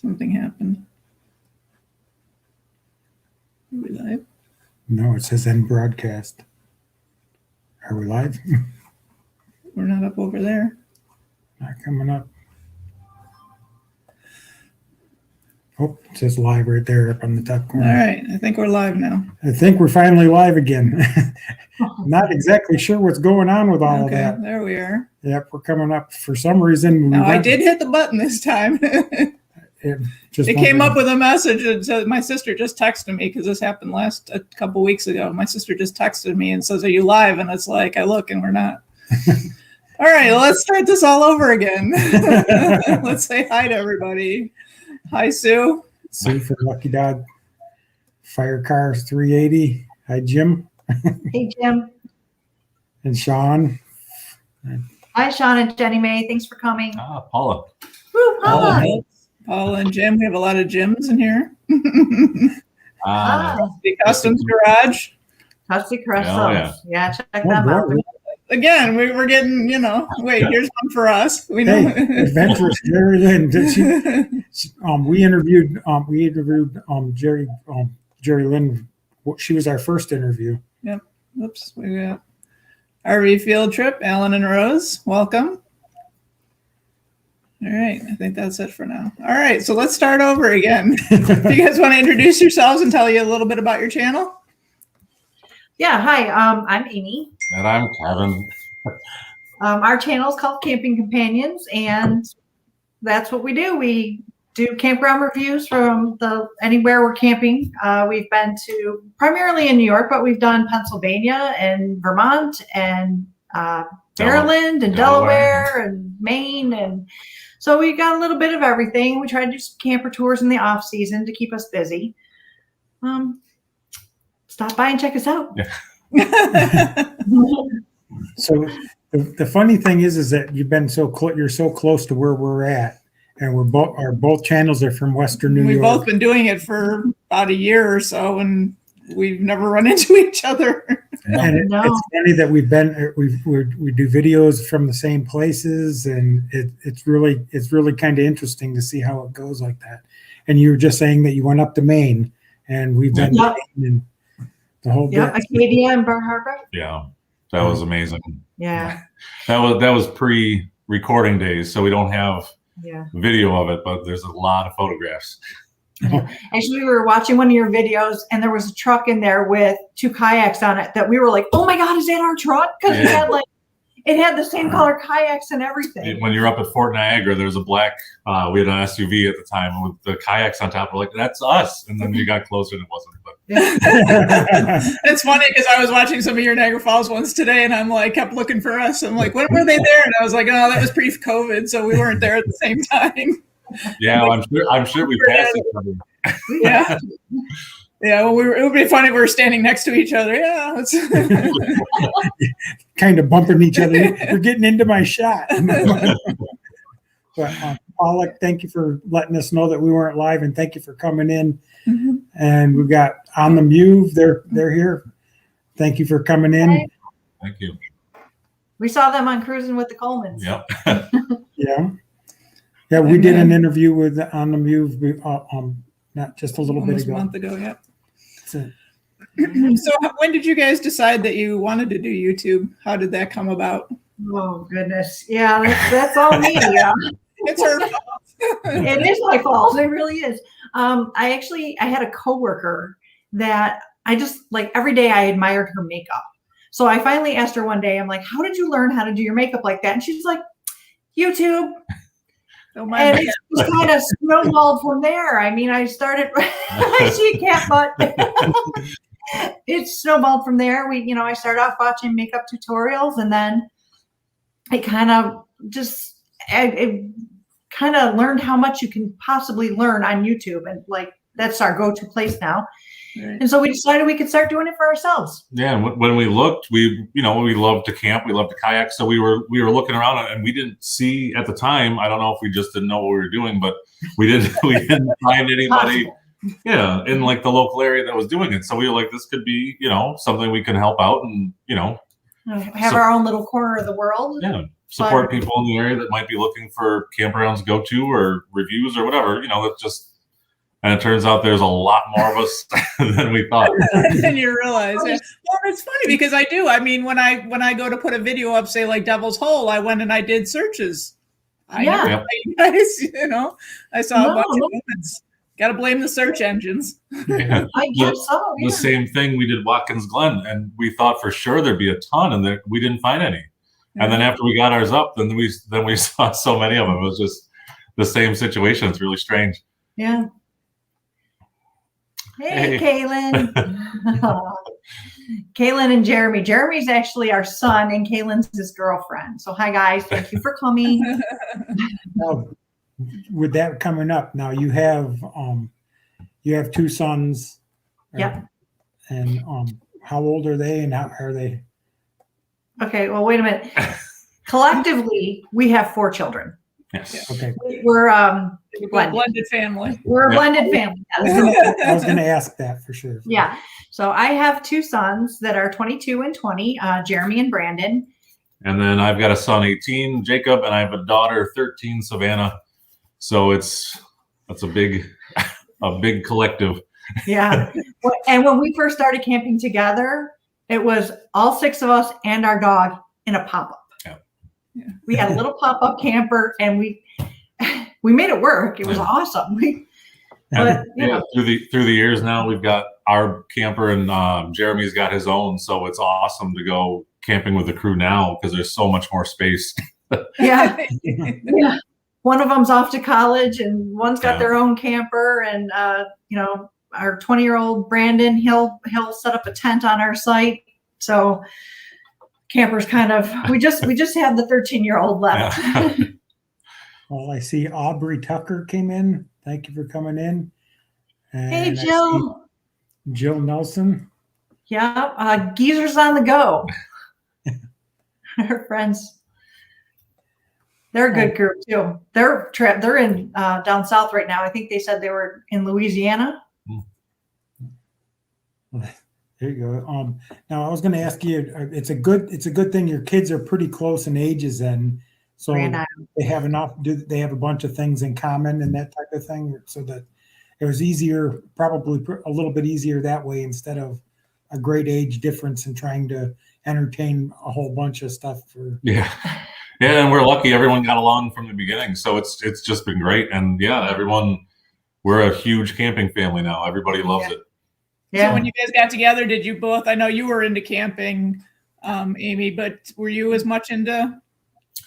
Something happened. Are we live? No, it says end broadcast. Are we live? We're not up over there. Not coming up. Oh, it says live right there up on the top corner. All right, I think we're live now. I think we're finally live again. Not exactly sure what's going on with all of that. There we are. Yep, we're coming up for some reason. Now, I did hit the button this time. It came up with a message and said, my sister just texted me because this happened a couple weeks ago. My sister just texted me and says, "Are you live?" And it's like, I look and we're not. All right, well, let's start this all over again. Let's say hi to everybody. Hi, Sue. Sue from Lucky Dog Fire Cars 380. Hi, Jim. Hey, Jim. And Sean. Hi, Sean and Jenny Mae. Thanks for coming. Paula. Woo, Paula. Paula and Jim. We have a lot of Jims in here. Hi. The Customs Garage. Tusty Customs. Oh, yeah, check them out. Again, we were getting, wait, here's one for us. We know. Hey, adventurous Jerry Lynn. We interviewed Jerry Lynn. She was our first interview. Yep. Oops. We got RV field trip. Alan and Rose, welcome. All right. I think that's it for now. All right. So let's start over again. Do you guys want to introduce yourselves and tell you a little bit about your channel? Yeah. Hi. I'm Amy. And I'm Kevin. Our channel is called Camping Companions, and that's what we do. We do campground reviews from anywhere we're camping. We've been to primarily in New York, but we've done Pennsylvania and Vermont and Maryland and Delaware and Maine, and so we got a little bit of everything. We try to do some camper tours in the off season to keep us busy. Stop by and check us out. Yeah. So the funny thing is that you've been you're so close to where we're at, and both channels are from Western New York. We've both been doing it for about a year or so, and we've never run into each other. And it's funny that we do videos from the same places, and it's really kind of interesting to see how it goes like that. And you were just saying that you went up to Maine, and we've been in the whole bit. Acadia and Bar Harbor. Yeah, that was amazing. Yeah, that was pre-recording days, so we don't have video of it, but there's a lot of photographs. Actually, we were watching one of your videos, and there was a truck in there with 2 kayaks on it that we were like, "Oh my God, is that our truck?" Because it had the same color kayaks and everything. When you're up at Fort Niagara, there's a black. We had an SUV at the time with the kayaks on top. We're like, "That's us," and then you got closer, and it wasn't. But it's funny because I was watching some of your Niagara Falls ones today, and I'm like, kept looking for us. I'm like, when were they there? And I was like, "Oh, that was pre-COVID, so we weren't there at the same time." Yeah, well, I'm sure we passed each other. Yeah. Yeah, well, it would be funny if we were standing next to each other. Yeah. Kind of bumping each other. You're getting into my shot. But Paula, thank you for letting us know that we weren't live, and thank you for coming in. Mm-hmm. And we've got On the Move. They're here. Thank you for coming in. Thank you. We saw them on Cruising with the Colemans. Yep. Yeah, we did an interview with On the Move not just a little bit ago. A month ago, yeah. So when did you guys decide that you wanted to do YouTube? How did that come about? Oh, goodness. Yeah, that's all me. Yeah. It's her fault. It is my fault. It really is. I had a coworker that I just, like, every day I admired her makeup. So I finally asked her one day, I'm like, "How did you learn how to do your makeup like that?" And she's like, "YouTube." And it just kind of snowballed from there. I mean, I started, she can't, but it snowballed from there. I started off watching makeup tutorials, and then I kind of learned how much you can possibly learn on YouTube. And that's our go-to place now. Right. And so we decided we could start doing it for ourselves. Yeah, and when we looked, we love to camp, we love to kayak, so we were looking around, and we didn't see at the time. I don't know if we just didn't know what we were doing, but we didn't find anybody, in like the local area that was doing it. So we were like, this could be, something we can help out, and have our own little corner of the world. Yeah, support people in the area that might be looking for campgrounds to go to or reviews or whatever. You know, that's just, and it turns out there's a lot more of us than we thought. And you realize, yeah. Well, it's funny because I do. I mean, when I go to put a video up, say like Devil's Hole, I went and I did searches. I never you guys, you know, I saw a bunch of moments. Got to blame the search engines. Yeah. I guess so. The same thing we did Watkins Glen, and we thought for sure there'd be a ton, and we didn't find any. And then after we got ours up, then we saw so many of them. It was just the same situation. It's really strange. Yeah. Hey. Kaylin. Kaylin and Jeremy. Jeremy's actually our son, and Kaylin's his girlfriend. So hi guys, thank you for coming. Now, with that coming up, now you have 2 sons. Yep. And how old are they, and how are they? Okay, well, wait a minute. Collectively, we have 4 children. Yes. Okay. We're a blended family. We're a blended family. I was going to ask that for sure. Yeah. So I have 2 sons that are 22 and 20, Jeremy and Brandon. And then I've got a son, 18, Jacob, and I have a daughter, 13, Savannah. So that's a big collective. Yeah. And when we first started camping together, it was all 6 of us and our dog in a pop-up. Yeah. We had a little pop-up camper, and we made it work. It was awesome. But through the years now, we've got our camper, and Jeremy's got his own. So it's awesome to go camping with the crew now because there's so much more space. Yeah. One of them's off to college, and one's got their own camper, and our 20-year-old Brandon, he'll set up a tent on our site. So campers kind of, we just have the 13-year-old left. Yeah. Well, I see Aubrey Tucker came in. Thank you for coming in. And Hey, Jill. Jill Nelson. Yeah, Geezer's on the go. Her friends. They're a good group too. They're in down south right now. I think they said they were in Louisiana. There you go. Now I was going to ask you. It's a good thing your kids are pretty close in ages, and so they have enough. Do they have a bunch of things in common and that type of thing, so that it was easier, probably a little bit easier that way instead of a great age difference and trying to entertain a whole bunch of stuff for. Yeah, and we're lucky. Everyone got along from the beginning, so it's just been great. And we're a huge camping family now. Everybody loves it. Yeah. So when you guys got together, did you both? I know you were into camping, Amy, but were you as much into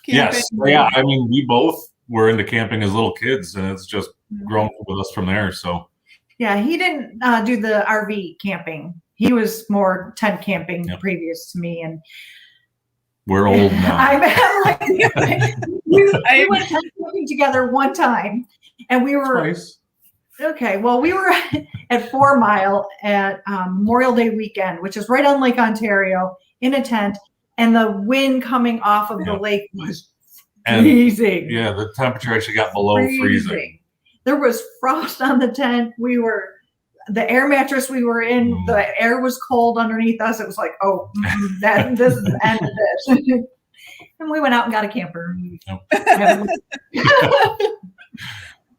camping? Yes. Yeah. I mean, we both were into camping as little kids, and it's just grown with us from there. So. Yeah, he didn't do the RV camping. He was more tent camping previous to me, and we're old now. we went tent camping together one time, and we were. Twice. Okay, well, we were at 4 Mile at Memorial Day weekend, which is right on Lake Ontario, in a tent, and the wind coming off of the lake was freezing. Yeah, the temperature actually got below freezing. There was frost on the tent. The air mattress we were in, the air was cold underneath us. It was like, this is the end of this. And we went out and got a camper.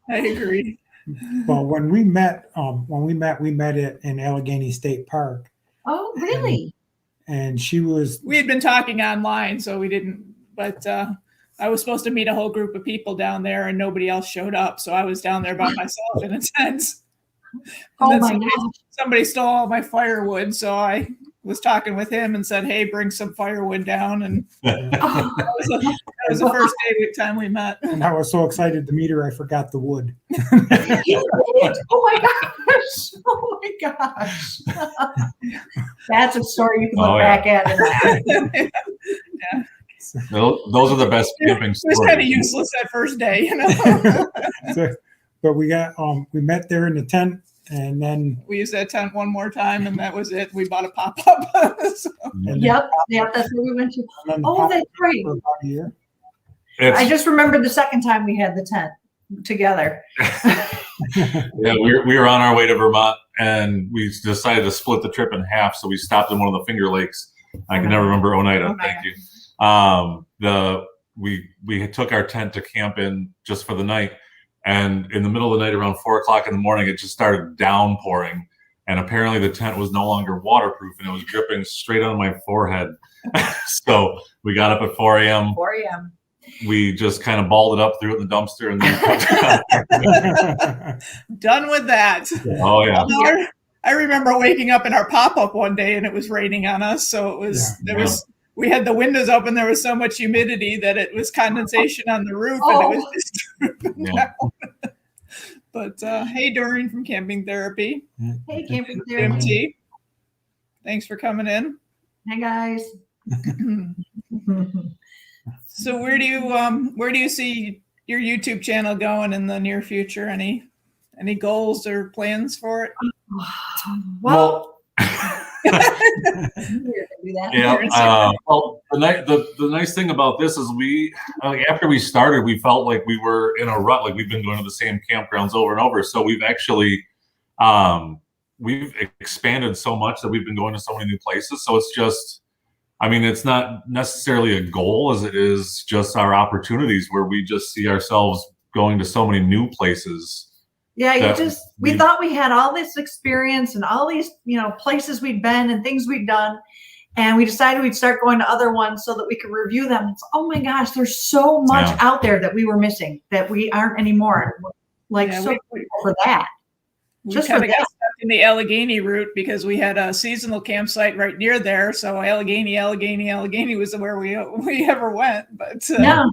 I agree. Well, when we met it in Allegheny State Park. Oh, really? And we had been talking online, so we didn't, but I was supposed to meet a whole group of people down there, and nobody else showed up. So I was down there by myself in a tent. Oh my gosh. Somebody stole all my firewood. So I was talking with him and said, hey, bring some firewood down. And that was the first time we met. And I was so excited to meet her, I forgot the wood. Oh my gosh. That's a story you can look back at. Those are the best camping stories. It was kind of useless that first day, But we met there in the tent, and then we used that tent one more time, and that was it. We bought a pop-up. Yep, that's what we went to. Oh, that's great. For about a year. I just remember the second time we had the tent together. Yeah, we were on our way to Vermont, and we decided to split the trip in half. So we stopped in one of the Finger Lakes. I can never remember Oneida. Thank you. we took our tent to camp in just for the night, and in the middle of the night around 4 o'clock in the morning, it just started downpouring, and apparently the tent was no longer waterproof, and it was dripping straight on my forehead. So we got up at 4 a.m. 4 a.m. We just kind of balled it up, threw it in the dumpster, and then Done with that. oh yeah. Although I remember waking up in our pop-up one day and it was raining on us. So we had the windows open. There was so much humidity that it was condensation on the roof, and it was just dripping down. But hey, Doreen from Camping Therapy. Hey, Camping Therapy. MT. Thanks for coming in. Hey, guys. So where do you see your YouTube channel going in the near future? Any goals or plans for it? Well, yeah. Well, the nice thing about this is after we started, we felt like we were in a rut, like we've been going to the same campgrounds over and over. So we've actually we've expanded so much that we've been going to so many new places. So it's just, I mean, it's not necessarily a goal as it is just our opportunities where we just see ourselves going to so many new places. Yeah, we thought we had all this experience and all these, places we'd been and things we'd done. And we decided we'd start going to other ones so that we could review them. It's, oh my gosh, there's so much out there that we were missing that we aren't anymore. So grateful for that. Just for that. Got stuck in the Allegheny route because we had a seasonal campsite right near there. So Allegheny was where we ever went. But yeah.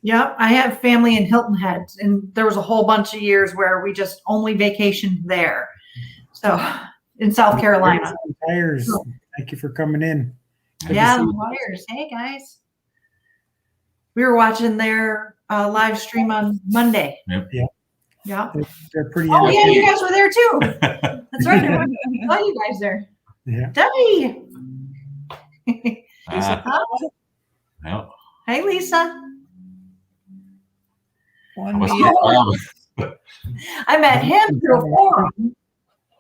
Yep, I have family in Hilton Head, and there was a whole bunch of years where we just only vacationed there. So in South Carolina. Tires. Thank you for coming in. The Wires. Hey guys. We were watching their live stream on Monday. Yep. Yeah. They're pretty. Oh yeah, you guys were there too. That's right. I saw you guys there. Yeah. Debbie. Yeah. Hey Lisa. I met him through a forum.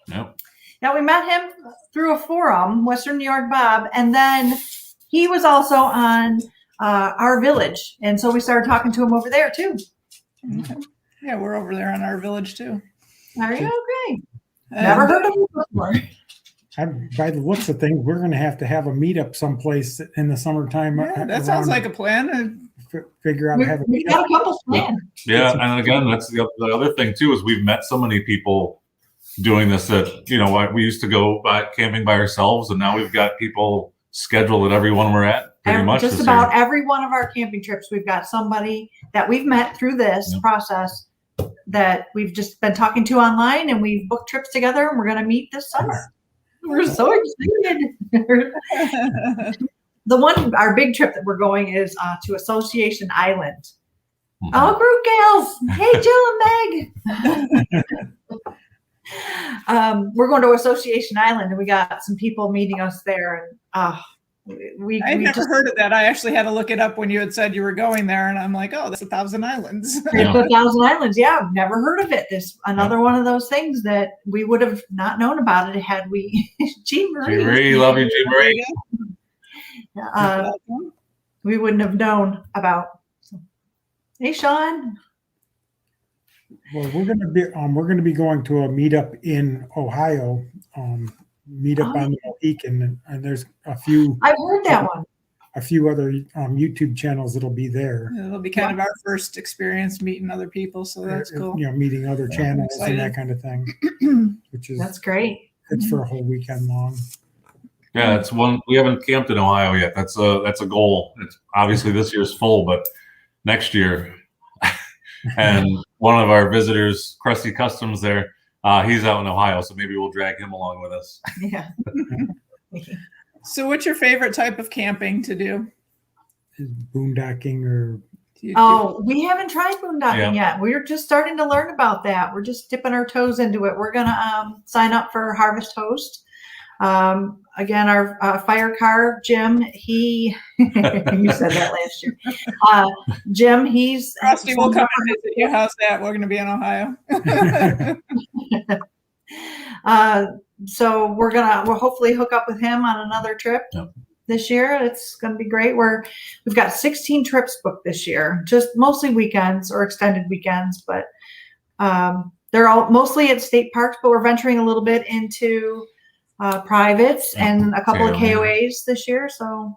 Yep. Now we met him through a forum, Western New York Bob, and then he was also on Our Village, and so we started talking to him over there too. Okay. Yeah, we're over there on Our Village too. Are you okay? Never heard of him before. By the looks of things, we're going to have a meetup someplace in the summertime. Yeah, that sounds like a plan. Figure out how to we got a couple plans. Yeah, and again, that's the other thing too is we've met so many people doing this that we used to go camping by ourselves, and now we've got people scheduled at every one we're at. Pretty much just about every one of our camping trips, we've got somebody that we've met through this process that we've just been talking to online, and we've booked trips together, and we're going to meet this summer. We're so excited. Our big trip that we're going is to Association Island. Mm-hmm. Oh, group gals. Hey, Jill and Meg. We're going to Association Island, and we got some people meeting us there. And I've never heard of that. I actually had to look it up when you had said you were going there, and I'm like, oh, that's 1,000 Islands. Yeah. 1,000 Islands. Yeah, I've never heard of it. This another one of those things that we would have not known about it had we. Jean Marie. Love you, Jean Marie. We wouldn't have known about. Hey, Sean. Well, we're going to be going to a meetup in Ohio. Meetup on the Mohican, and there's a few. I've heard that one. A few other YouTube channels that'll be there. It'll be kind of our first experience meeting other people, so that's cool. Meeting other channels and that kind of thing, that's great. It's for a whole weekend long. Yeah, it's one we haven't camped in Ohio yet. That's a goal. It's obviously this year's full, but next year. And one of our visitors, Krusty Customs, there, he's out in Ohio, so maybe we'll drag him along with us. Yeah. So, what's your favorite type of camping to do? Is boondocking or? We haven't tried boondocking yet. We're just starting to learn about that. We're just dipping our toes into it. We're gonna sign up for Harvest Host. Again, our fire car, Jim, you said that last year. Jim, he's Rusty will come and visit you. How's that? We're going to be in Ohio. So we'll hopefully hook up with him on another trip. Yep. this year. It's going to be great. We've got 16 trips booked this year, just mostly weekends or extended weekends, but they're all mostly at state parks, but we're venturing a little bit into privates and a couple of KOAs this year. So,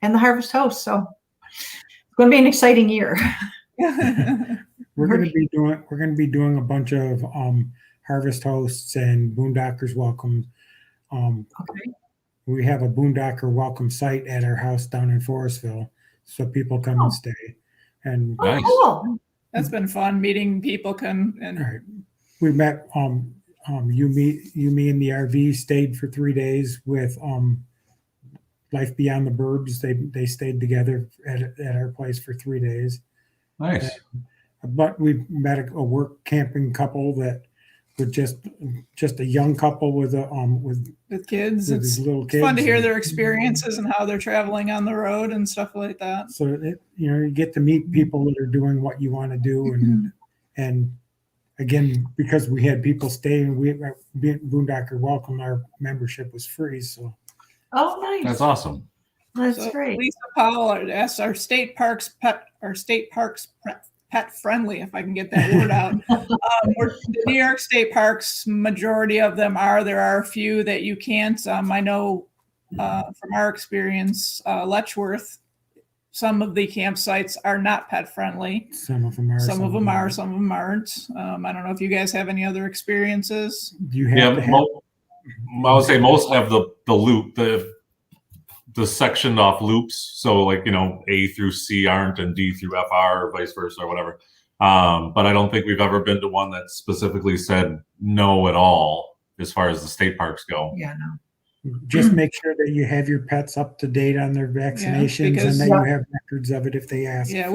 and the Harvest Host. So it's going to be an exciting year. We're going to be doing a bunch of Harvest Hosts and Boondockers welcomes. Okay. We have a Boondocker welcome site at our house down in Forestville, so people come and stay. And Nice. Cool. That's been fun meeting people. Right. We met you, me, and the RV stayed for 3 days with Life Beyond the Burbs. They stayed together at our place for 3 days. Nice. But we met a work camping couple that was just a young couple with kids. with It's little kids. fun to hear their experiences and how they're traveling on the road and stuff like that. So you get to meet people that are doing what you want to do, and again, because we had people staying, Boondocker Welcome, our membership was free. So Nice. That's awesome. That's great. Lisa Powell asked, our state parks pet friendly, if I can get that word out. The New York State parks, majority of them are. There are a few that you can't. I know from our experience, Letchworth, some of the campsites are not pet friendly. some of them are. Some of them are, some of them aren't. I don't know if you guys have any other experiences. You have to have, I would say most have the loop, the sectioned off loops. So like, A through C aren't and D through FR or vice versa or whatever. But I don't think we've ever been to one that specifically said no at all as far as the state parks go. Yeah, no. just make sure that you have your pets up to date on their vaccinations, because- and that you have records of it if they ask. Yeah,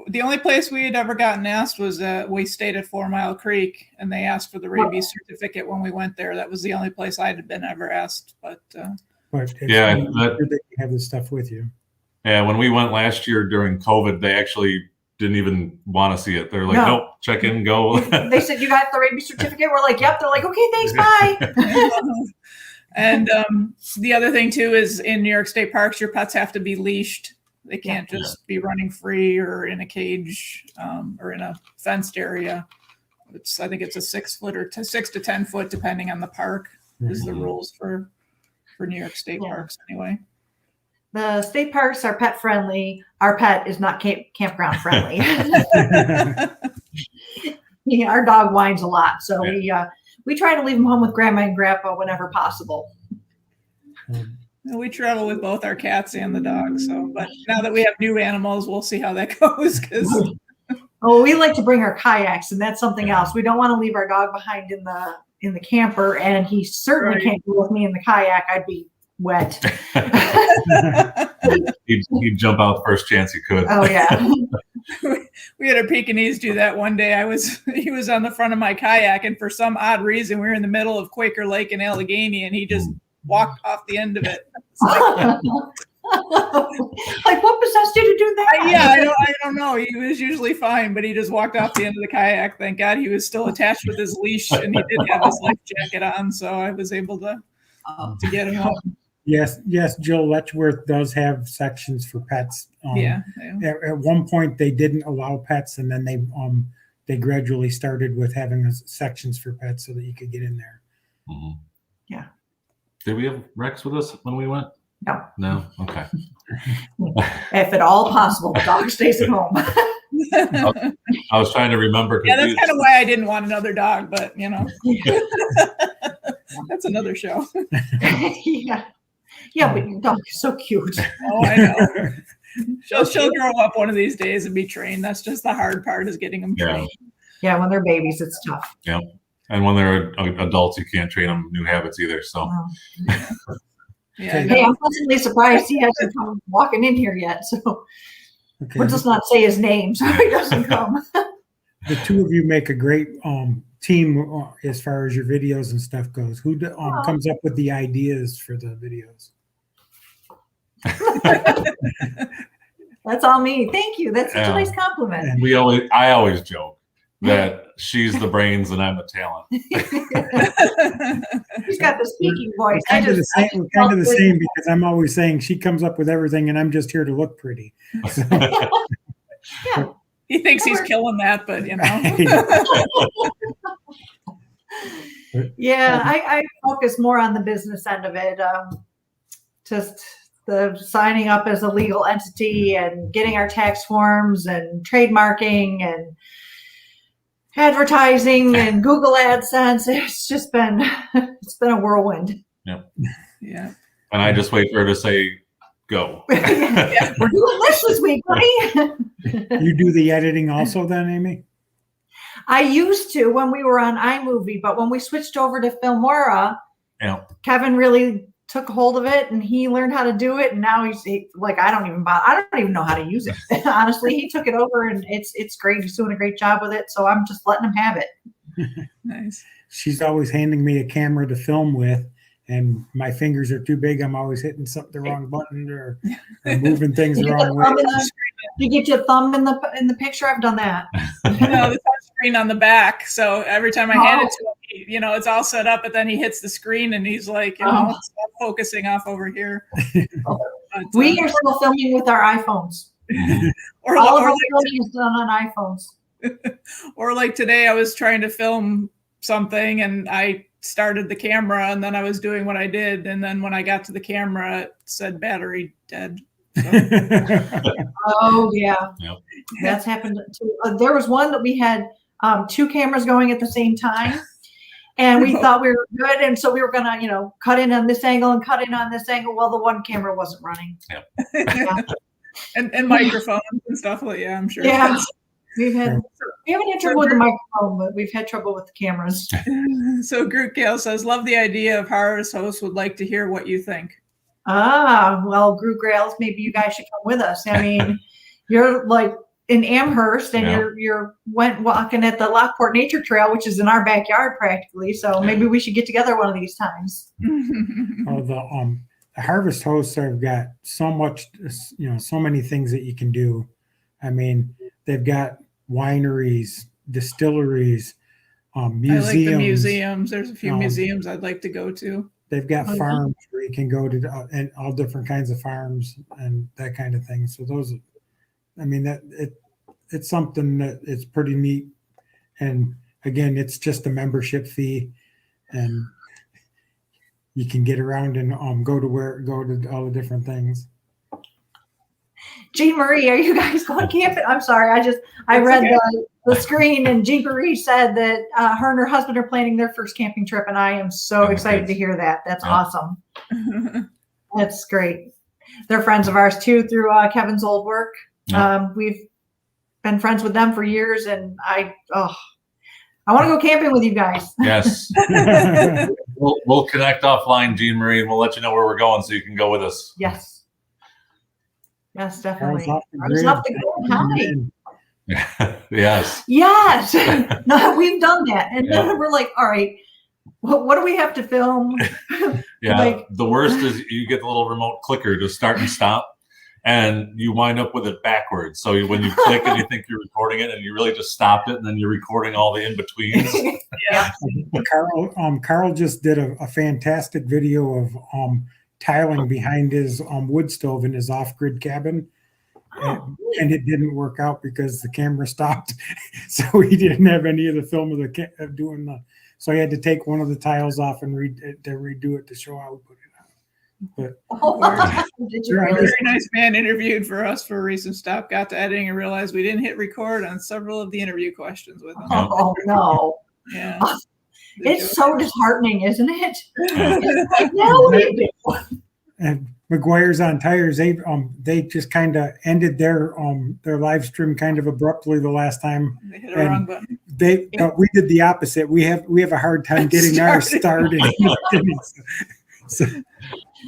the only place we had ever gotten asked was we stayed at 4 Mile Creek, and they asked for the rabies certificate when we went there. That was the only place I had been ever asked. But But it's Yeah, really good that you have this stuff with you. Yeah, when we went last year during COVID, they actually didn't even want to see it. They're like, No. nope, check in, go. They said, "You got the rabies certificate?" We're like, "Yep." They're like, "Okay, thanks, bye." and the other thing too is in New York State parks, your pets have to be leashed. They can't just be running free or in a cage or in a fenced area. I think it's a 6 foot or 6 to 10 foot, depending on the park, is the rules for New York State parks anyway. The state parks are pet friendly. Our pet is not campground friendly. Yeah, our dog whines a lot, so we try to leave him home with grandma and grandpa whenever possible. We travel with both our cats and the dog. So, but now that we have new animals, we'll see how that goes. Oh, we like to bring our kayaks, and that's something else. We don't want to leave our dog behind in the camper, and he certainly can't go with me in the kayak. I'd be wet. He'd jump out the first chance he could. Oh yeah. We had a Pekingese do that one day. He was on the front of my kayak, and for some odd reason, we were in the middle of Quaker Lake in Allegheny, and he just walked off the end of it. Like, what possessed you to do that? Yeah, I don't know. He was usually fine, but he just walked off the end of the kayak. Thank God he was still attached with his leash, and he did have his life jacket on, so I was able to get him up. Yes, Jill, Letchworth does have sections for pets. At one point, they didn't allow pets, and then they gradually started with having sections for pets so that you could get in there. Mm-hmm. Yeah. Did we have Rex with us when we went? No? Okay. If at all possible, the dog stays at home. I was trying to remember. Yeah, that's kind of why I didn't want another dog, but that's another show. Yeah, but your dog is so cute. Oh, I know. She'll grow up one of these days and be trained. That's just the hard part, is getting them trained. Yeah, when they're babies, it's tough. Yeah. And when they're adults, you can't train them new habits either. So, Hey, I'm pleasantly surprised he hasn't come walking in here yet. So we'll just not say his name so he doesn't come. The two of you make a great team as far as your videos and stuff goes. Who comes up with the ideas for the videos? That's all me. Thank you. That's such a nice compliment. I always joke that she's the brains and I'm the talent. He's got the speaking voice. We're kind of the same because I'm always saying she comes up with everything and I'm just here to look pretty. So. Yeah. He thinks he's killing that, but Yeah, I focus more on the business end of it. Just the signing up as a legal entity and getting our tax forms and trademarking and advertising and Google AdSense. It's just been a whirlwind. Yeah. And I just wait for her to say go. Yeah, we're doing this week, right? You do the editing also then, Amy? I used to when we were on iMovie, but when we switched over to Filmora, Kevin really took hold of it and he learned how to do it. And now he's like, I don't even know how to use it. Honestly, he took it over and it's great. He's doing a great job with it. So I'm just letting him have it. Nice. She's always handing me a camera to film with, and my fingers are too big. I'm always hitting the wrong button or moving things the wrong way. You get your thumb in the picture. I've done that. The touch screen on the back. So every time I hand it to him, it's all set up, but then he hits the screen and he's like, stop focusing off over here. But, we are still filming with our iPhones. All of our filming is done on iPhones. Or like today, I was trying to film something and I started the camera and then I was doing what I did. And then when I got to the camera, it said battery dead. So. Oh, yeah. Yep. That's happened too. There was one that we had 2 cameras going at the same time. And we thought we were good. And so we were going to, cut in on this angle and cut in on this angle. Well, the one camera wasn't running. Yep. Yeah. and microphones and stuff like that, I'm sure. Yeah. We haven't had trouble with the microphone, but we've had trouble with the cameras. So Groot Gale says, love the idea of Harvest Host, would like to hear what you think. Well, Groot Gales, maybe you guys should come with us. I mean, you're like in Amherst and you're went walking at the Lockport Nature Trail, which is in our backyard practically. So maybe we should get together one of these times. The Harvest Hosts have got so much, so many things that you can do. I mean, they've got wineries, distilleries, museums. I like the museums. There's a few museums I'd like to go to. They've got farms where you can go to, and all different kinds of farms and that kind of thing. So those, it's something that it's pretty neat. And again, it's just a membership fee, and you can get around and go to all the different things. Jean Marie, are you guys going camping? I'm sorry. I read the screen and Jean Marie said that her and her husband are planning their first camping trip. And I am so excited to hear that. That's awesome. That's great. They're friends of ours too through Kevin's old work. We've been friends with them for years and I want to go camping with you guys. Yes. We'll connect offline, Jean Marie, and we'll let you know where we're going so you can go with us. Yes. Yes, definitely. Yes. Yes. No, we've done that. And then we're like, all right, what do we have to film? Yeah. The worst is you get the little remote clicker to start and stop, and you wind up with it backwards. So when you click and you think you're recording it, and you really just stopped it, and then you're recording all the in-betweens. Yeah. Carl just did a fantastic video of tiling behind his wood stove in his off-grid cabin, and it didn't work out because the camera stopped, so he didn't have any of the film of doing the. So he had to take one of the tiles off and redo it to show how we put it on. But very nice man interviewed for us for a recent stop. Got to editing and realized we didn't hit record on several of the interview questions with him. Oh no! Yeah. It's so disheartening, isn't it? Like, now what do you do? And McGuire's on Tires, they just kind of ended their live stream kind of abruptly the last time. They hit a wrong button. We did the opposite. We have a hard time getting ours started. Hey,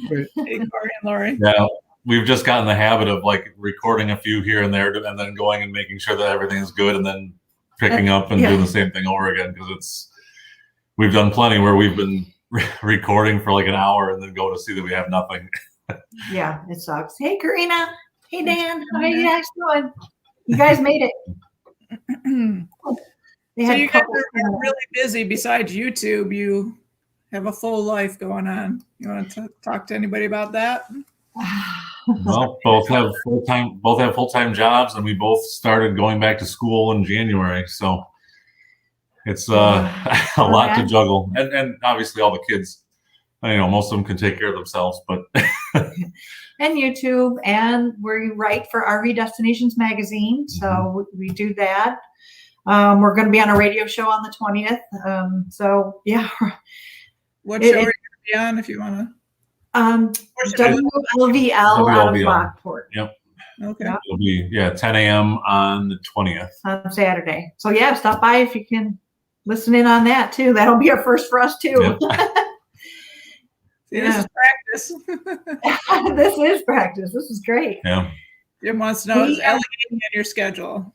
Corey and Lori. Yeah, we've just gotten the habit of like recording a few here and there, and then going and making sure that everything is good, and then picking up and doing the same thing over again, because we've done plenty where we've been recording for like an hour and then go to see that we have nothing. Yeah, it sucks. Hey, Karina. Hey, Dan. How are you guys doing? You guys made it. They So had you guys couples are really busy. Besides YouTube, you have a full life going on. You want to talk to anybody about that? Well, both have full-time jobs, and we both started going back to school in January. So it's a lot to juggle, and obviously all the kids. Most of them can take care of themselves, but and YouTube, and we write for RV Destinations magazine, so we do that. We're going to be on a radio show on the 20th. So yeah. What show are you going to be on if you want to? WLVL out of Lockport. Yep. Okay. Yep. It'll be 10 a.m. on the 20th on Saturday. So yeah, stop by if you can listen in on that too. That'll be a first for us too. Yep. See, this is practice. This is practice. This is great. Yeah. Jim wants to know, is LA in your schedule?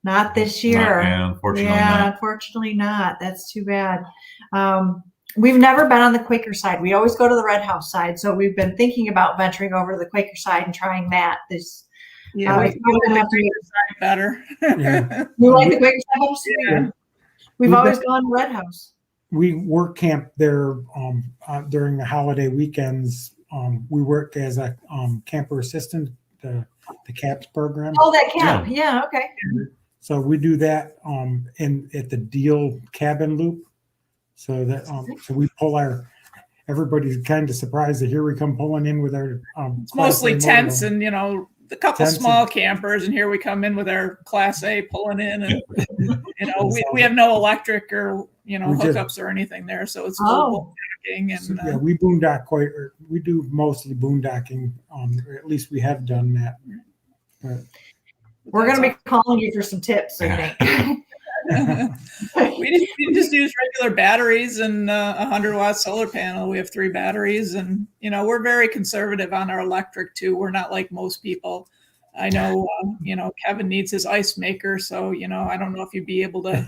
Not this year. Unfortunately not. Unfortunately not. That's too bad. We've never been on the Quaker side. We always go to the Red House side. So we've been thinking about venturing over to the Quaker side and trying that. We like the Quaker side better. Yeah. You like the Quaker side? Yeah. We've always gone to Red House. We work camp there during the holiday weekends. We work as a camper assistant, the CAPS program. Oh, that camp. Yeah, okay. So we do that at the Deal Cabin Loop. So that so we pull everybody's kind of surprised that here we come pulling in with our it's mostly tents and a couple small campers, and here we come in with our Class A pulling in, and we have no electric or hookups or anything there, so it's full boondocking. And we boondock we do mostly boondocking, or at least we have done that. But we're going to be calling you for some tips, I think. we just use regular batteries and a 100-watt solar panel. We have 3 batteries, and we're very conservative on our electric too. We're not like most people. I know Kevin needs his ice maker, so I don't know if you'd be able to.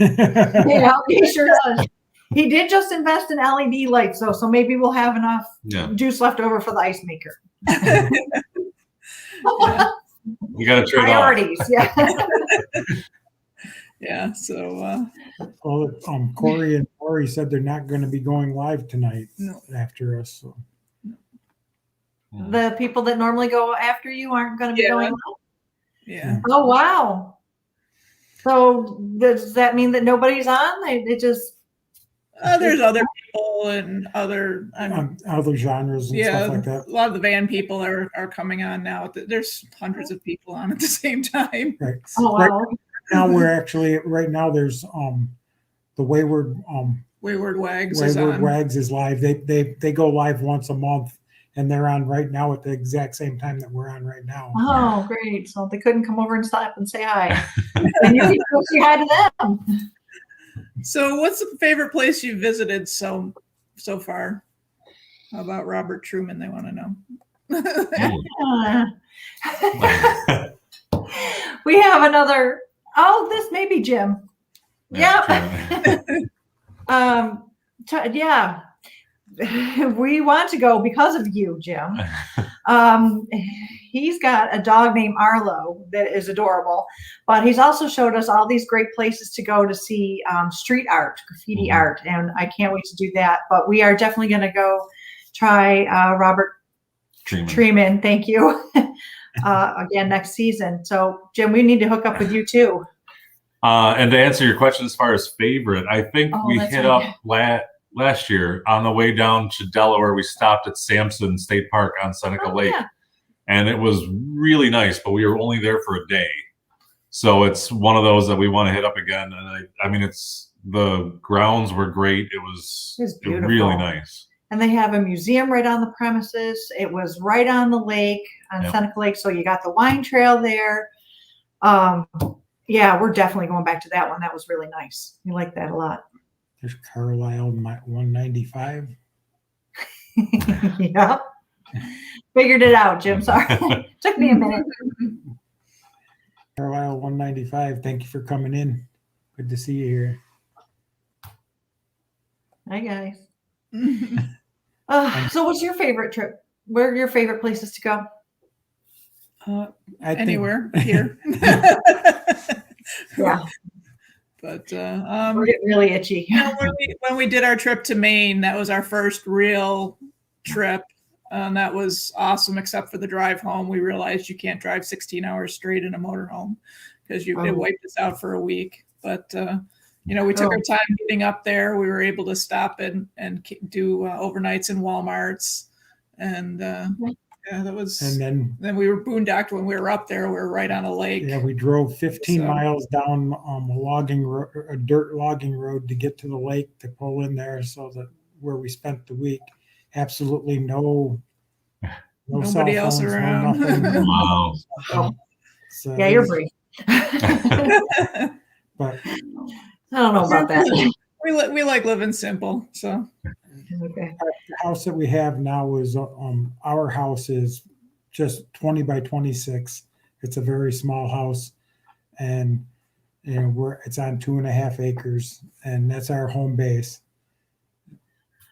Yeah, he sure does. He did just invest in LED lights, so maybe we'll have enough juice left over for the ice maker. You got to trade priorities. Yeah. So Corey and Corey said they're not going to be going live tonight after us. So. The people that normally go after you aren't going to be going live? Yeah. Oh, wow. So does that mean that nobody's on? It just there's other people and other genres and stuff like that. A lot of the van people are coming on now. There's hundreds of people on at the same time. Right. Oh, wow. Right now there's the Wayward Wags is live. They go live once a month, and they're on right now at the exact same time that we're on right now. Oh, great. So they couldn't come over and stop and say hi. And you can go say hi to them. So what's the favorite place you visited so far? How about Robert Truman? They want to know. We have another. Oh, this may be Jim. Yeah. Yeah. We want to go because of you, Jim. He's got a dog named Arlo that is adorable, but he's also showed us all these great places to go to see street art, graffiti art, and I can't wait to do that. But we are definitely going to go try Robert Truman. Thank you. Again next season. So Jim, we need to hook up with you too. And to answer your question as far as favorite, I think we hit up last year on the way down to Delaware. We stopped at Sampson State Park on Seneca Lake, and it was really nice, but we were only there for a day. So it's one of those that we want to hit up again. And I mean, the grounds were great. It was really nice. And they have a museum right on the premises. It was right on the lake, on Seneca Lake. So you got the wine trail there. Yeah, we're definitely going back to that one. That was really nice. We like that a lot. There's Carlisle 195. Yeah. Figured it out, Jim. Sorry. Took me a minute. Carlisle 195. Thank you for coming in. Good to see you here. Hi, guys. So what's your favorite trip? Where are your favorite places to go? Anywhere here. Yeah. But we're getting really itchy. when we did our trip to Maine, that was our first real trip. And that was awesome, except for the drive home. We realized you can't drive 16 hours straight in a motorhome because it wiped us out for a week. But, we took our time getting up there. We were able to stop and do overnights in Walmarts. And that was, and then we were boondocked when we were up there. We were right on a lake. Yeah, we drove 15 miles down a dirt logging road to get to the lake to pull in there, so that where we spent the week. Absolutely nobody else around. Wow. So yeah, you're brave. But I don't know about that. We like living simple. So okay. The house that we have now is our house is just 20 by 26. It's a very small house, and it's on 2.5 acres, and that's our home base.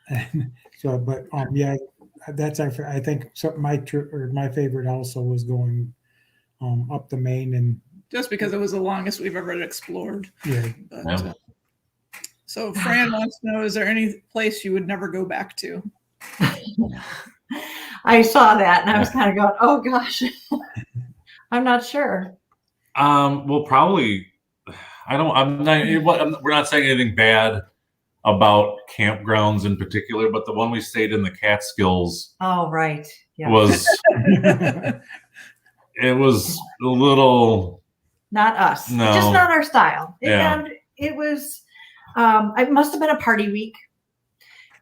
And so, but that's I think my trip or my favorite also was going up the Maine, and just because it was the longest we've ever explored. Yeah. But, so Fran wants to know: is there any place you would never go back to? I saw that and I was kind of going, "Oh gosh, I'm not sure." Well, probably. We're not saying anything bad about campgrounds in particular, but the one we stayed in, the Catskills. Oh, right. Yeah. Was it was a little not us. No. Just not our style. Yeah. It was. It must have been a party week,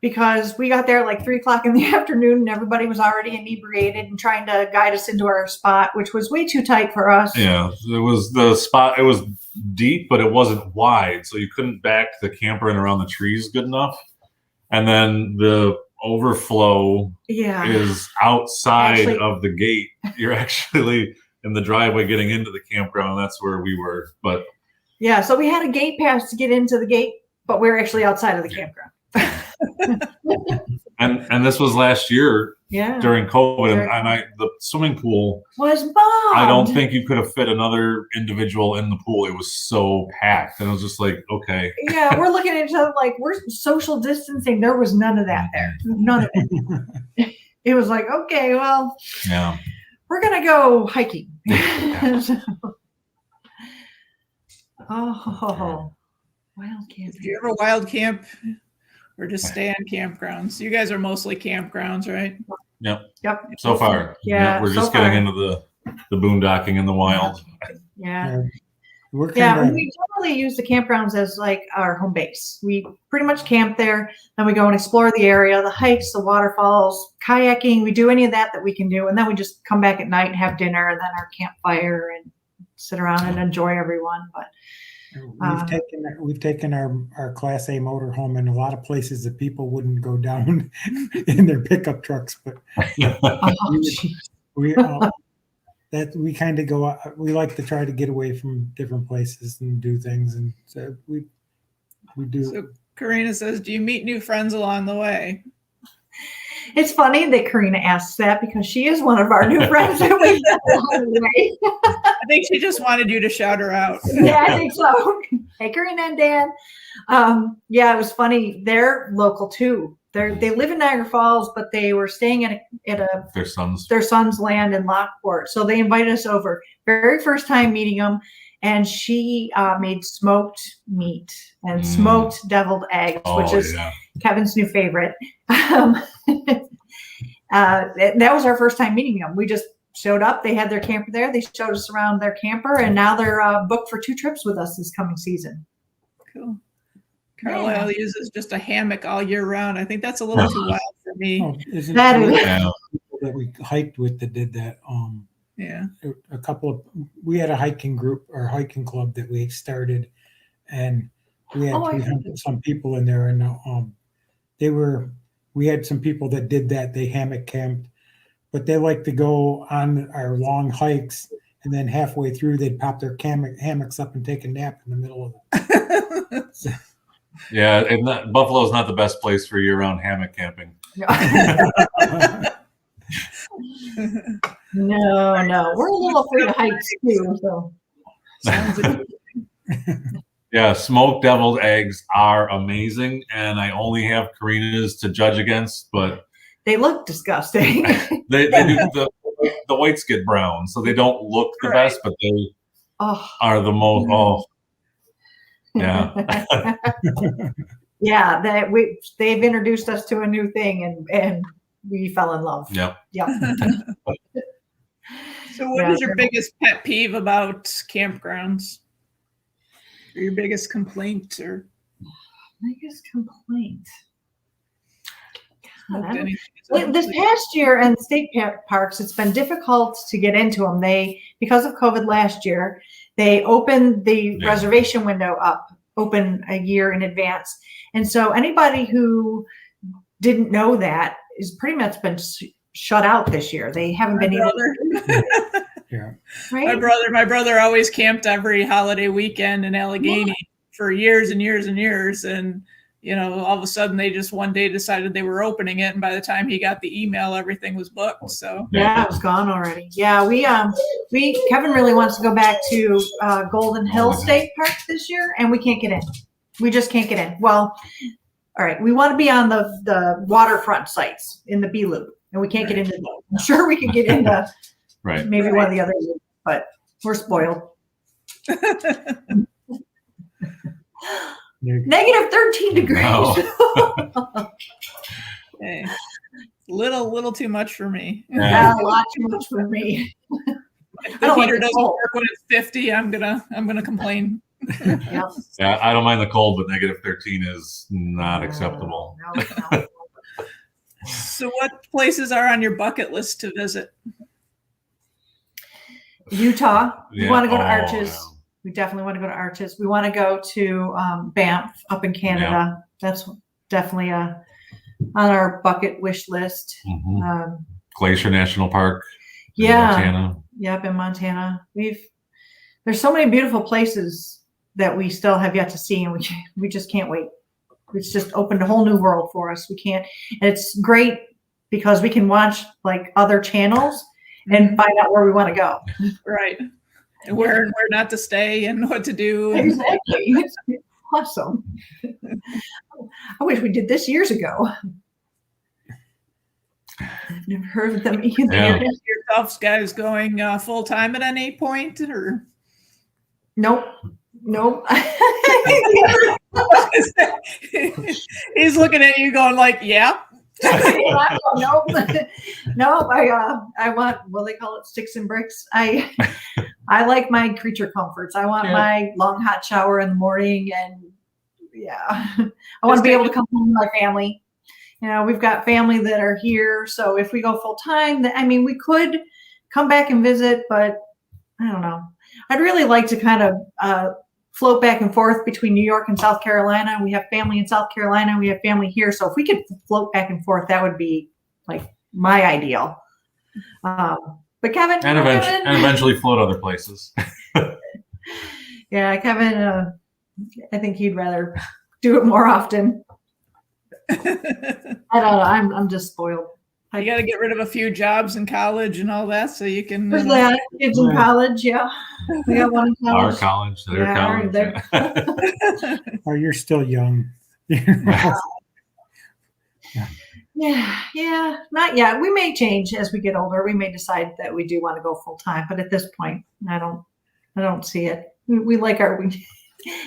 because we got there at like 3:00 in the afternoon and everybody was already inebriated and trying to guide us into our spot, which was way too tight for us. Yeah, it was the spot. It was deep, but it wasn't wide, so you couldn't back the camper in around the trees good enough. And then the overflow is outside of the gate. You're actually in the driveway getting into the campground. That's where we were. But yeah, so we had a gate pass to get into the gate, but we were actually outside of the campground. and this was last year during COVID, and the swimming pool was bombed. I don't think you could have fit another individual in the pool. It was so packed, and it was just like, okay. Yeah, we're looking at each other like we're social distancing. There was none of that there. None of it. It was like, okay, well, we're gonna go hiking. Oh, wild camp. Did you ever wild camp? Or just stay on campgrounds? You guys are mostly campgrounds, right? Yep. So far. Yeah. We're just getting into the boondocking in the wild. Yeah. We generally use the campgrounds as like our home base. We pretty much camp there. Then we go and explore the area, the hikes, the waterfalls, kayaking. We do any of that we can do. And then we just come back at night and have dinner and then our campfire and sit around and enjoy everyone. But we've taken our Class A motorhome in a lot of places that people wouldn't go down in their pickup trucks, but we kind of go. We like to try to get away from different places and do things, and so we do. So Karina says, "Do you meet new friends along the way?" It's funny that Karina asks that because she is one of our new friends that we've met along the way. I think she just wanted you to shout her out. Yeah, I think so. Hey, Karina and Dan. It was funny. They're local too. They live in Niagara Falls, but they were staying at their son's land in Lockport. So they invited us over. Very first time meeting them, and she made smoked meat and smoked deviled eggs, which is Kevin's new favorite. That was our first time meeting them. We just showed up. They had their camper there. They showed us around their camper, and now they're booked for 2 trips with us this coming season. Cool. Carlisle uses just a hammock all year round. I think that's a little too wild for me. That we hiked with that did that. We had a hiking group or hiking club that we started, and we had 300 some people in there, and we had some people that did that. They hammock camped, but they like to go on our long hikes, and then halfway through they'd pop their hammocks up and take a nap in the middle of it. So. Yeah, and Buffalo is not the best place for year-round hammock camping. No, we're a little afraid of heights too. So sounds interesting. Yeah, smoked deviled eggs are amazing, and I only have Karina's to judge against, but they look disgusting. they do the whites get brown, so they don't look the best, but they are the most. Oh, yeah. Yeah, they've introduced us to a new thing, and we fell in love. Yep. Yep. So what is your biggest pet peeve about campgrounds? Or your biggest complaint or biggest complaint? God, this past year in state parks, it's been difficult to get into them. Because of COVID last year, they opened the reservation window open a year in advance. And so anybody who didn't know that is pretty much been shut out this year. They haven't been able to. Yeah. Right? My brother always camped every holiday weekend in Allegheny for years and years and years. And, you know, all of a sudden they just one day decided they were opening it. And by the time he got the email, everything was booked. So yeah, it was gone already. Yeah. Kevin really wants to go back to Golden Hill State Park this year, and we can't get in. We just can't get in. Well, all right. We want to be on the waterfront sites in the B Loop, and we can't get into those. I'm sure we could get into maybe one of the other loops, but we're spoiled. Negative 13 degrees. No. Okay. Little too much for me. Yeah, a lot too much for me. If the heater doesn't work when it's 50, I'm gonna complain. Yeah. Yeah, I don't mind the cold, but negative 13 is not acceptable. No. So what places are on your bucket list to visit? Utah. We want to go to Yeah. Arches. We definitely want to go to Arches. We want to go to Banff up in Canada. That's definitely on our bucket wish list. Mm-hmm. Glacier National Park. Montana. Yep, in Montana. There's so many beautiful places that we still have yet to see, and we just can't wait. It's just opened a whole new world for us. We can't, and it's great because we can watch like other channels and find out where we want to go. Right. And where not to stay and what to do. Exactly. It's awesome. I wish we did this years ago. I've never heard of them either. Yeah. Yourselves guys going full time at any point or? Nope. He's looking at you going like, yeah. Nope. I want, what they call it, sticks and bricks. I like my creature comforts. I want my long hot shower in the morning, and I want to be able to come home to my family. You know, we've got family that are here, so if we go full time, we could come back and visit, but I don't know. I'd really like to kind of float back and forth between New York and South Carolina. We have family in South Carolina. We have family here. So if we could float back and forth, that would be like my ideal. But Kevin. And eventually float other places. Yeah, Kevin, I think he'd rather do it more often. I don't know. I'm just spoiled. You got to get rid of a few jobs in college and all that so you can. Kids in college, yeah. We got one in college. Our college, their college. Oh, you're still young. Yeah, not yet. We may change as we get older. We may decide that we do want to go full time, but at this point, I don't see it. We like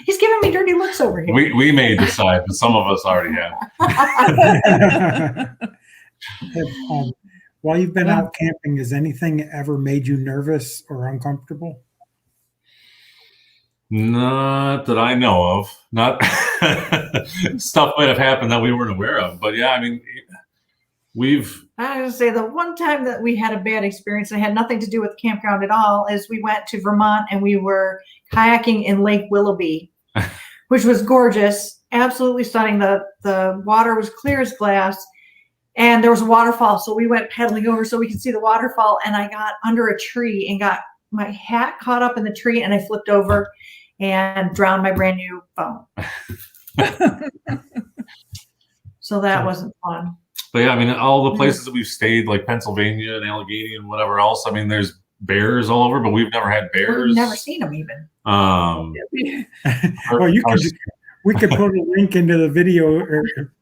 He's giving me dirty looks over here. We may decide, but some of us already have. While you've been out camping, has anything ever made you nervous or uncomfortable? Not that I know of. Not stuff might have happened that we weren't aware of, but yeah, I was going to say the one time that we had a bad experience that had nothing to do with the campground at all is we went to Vermont and we were kayaking in Lake Willoughby, which was gorgeous, absolutely stunning. The water was clear as glass. And there was a waterfall, so we went pedaling over so we could see the waterfall. And I got under a tree and got my hat caught up in the tree, and I flipped over and drowned my brand new phone. So that wasn't fun. But yeah, all the places that we've stayed, like Pennsylvania and Allegheny and whatever else, there's bears all over, but we've never had bears. We've never seen them even. Well, we could put a link into the video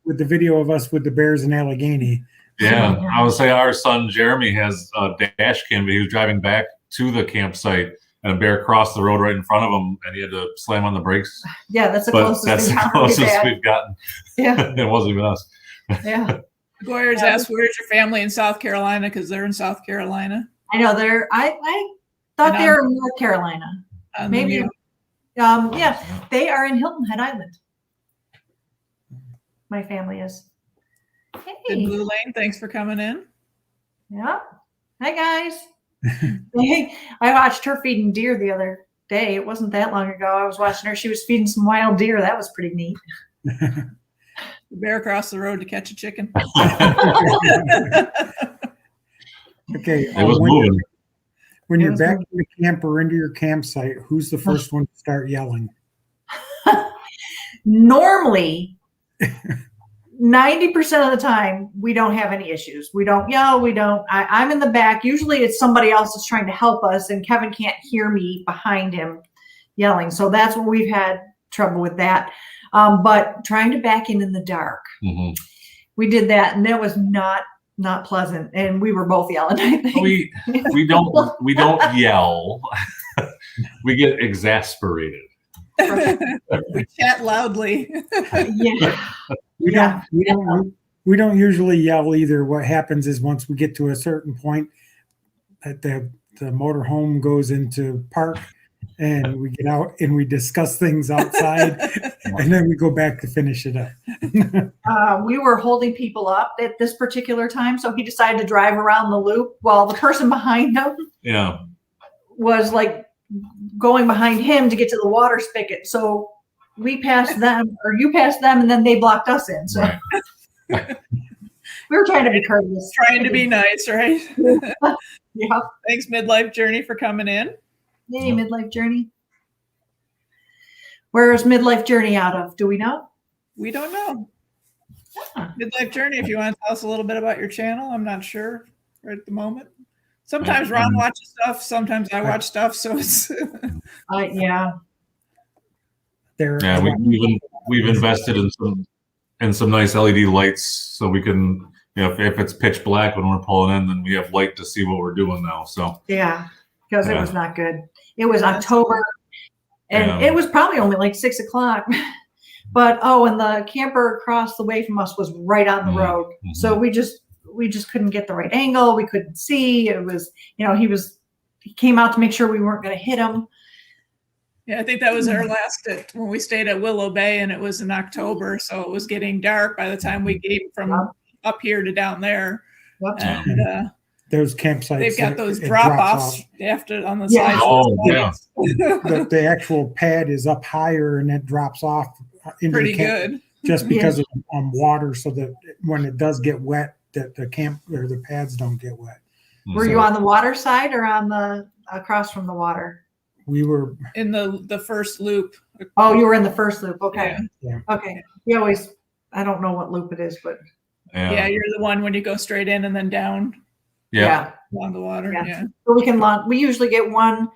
with the video of us with the bears in Allegheny. Yeah, I would say our son Jeremy has a dash cam. He was driving back to the campsite, and a bear crossed the road right in front of him, and he had to slam on the brakes. Yeah, that's the But closest. that's the closest we've gotten. Yeah, It wasn't even us. yeah. Goyers asked, "Where's your family in South Carolina?" Because they're in South Carolina. I know they're. I thought they were in North Carolina. Maybe. Yeah, they are in Hilton Head Island. My family is. In Hey. Blue Lane, thanks for coming in. Yeah. Hi guys. Hey, I watched her feeding deer the other day. It wasn't that long ago. I was watching her. She was feeding some wild deer. That was pretty neat. The bear across the road to catch a chicken. Okay. It was moving. When you're back in the camp or into your campsite, who's the first one to start yelling? Normally, 90% of the time, we don't have any issues. We don't yell. We don't. I'm in the back. Usually it's somebody else that's trying to help us, and Kevin can't hear me behind him yelling. So that's what we've had trouble with that. But trying to back in the dark, we did that, and that was not pleasant. And we were both yelling, I think. We don't yell. We get exasperated. We chat loudly. Yeah. We don't usually yell either. What happens is once we get to a certain point, that the motorhome goes into park, and we get out and we discuss things outside, and then we go back to finish it up. We were holding people up at this particular time, so he decided to drive around the loop while the person behind him was like going behind him to get to the water spigot. So we passed them, or you passed them, and then they blocked us in. So Right. we were trying to be courteous. Trying to be nice, right? Yeah. Thanks, Midlife Journey, for coming in. Hey, Midlife Journey. Where is Midlife Journey out of? Do we know? We don't know. Huh. Midlife Journey, if you want to tell us a little bit about your channel, I'm not sure right at the moment. Sometimes Ron watches stuff, sometimes I watch stuff, so it's Yeah. Yeah, we've invested in some nice LED lights, so we can, if it's pitch black when we're pulling in, then we have light to see what we're doing now. So Yeah, because it was not good. It was October, and it was probably only like 6 o'clock. But and the camper across the way from us was right on the road, so we just couldn't get the right angle. We couldn't see. It was, he came out to make sure we weren't going to hit him. Yeah, I think that was our last when we stayed at Willow Bay, and it was in October, so it was getting dark by the time we came from up here to down there. Yep. And those campsites, they've got those drop-offs after on the Yeah. sides. Oh, yeah. The actual pad is up higher, and it drops off into Pretty the camp good. just because of water, so that when it does get wet, that the camp or the pads don't get wet. Were you on the water side or on the across from the water? We were In the first loop. Oh, you were in the first loop. Okay. Yeah. Okay. I don't know what loop it is, but Yeah, you're the one when you go straight in and then down along the water. Yeah. Yeah. So we usually get one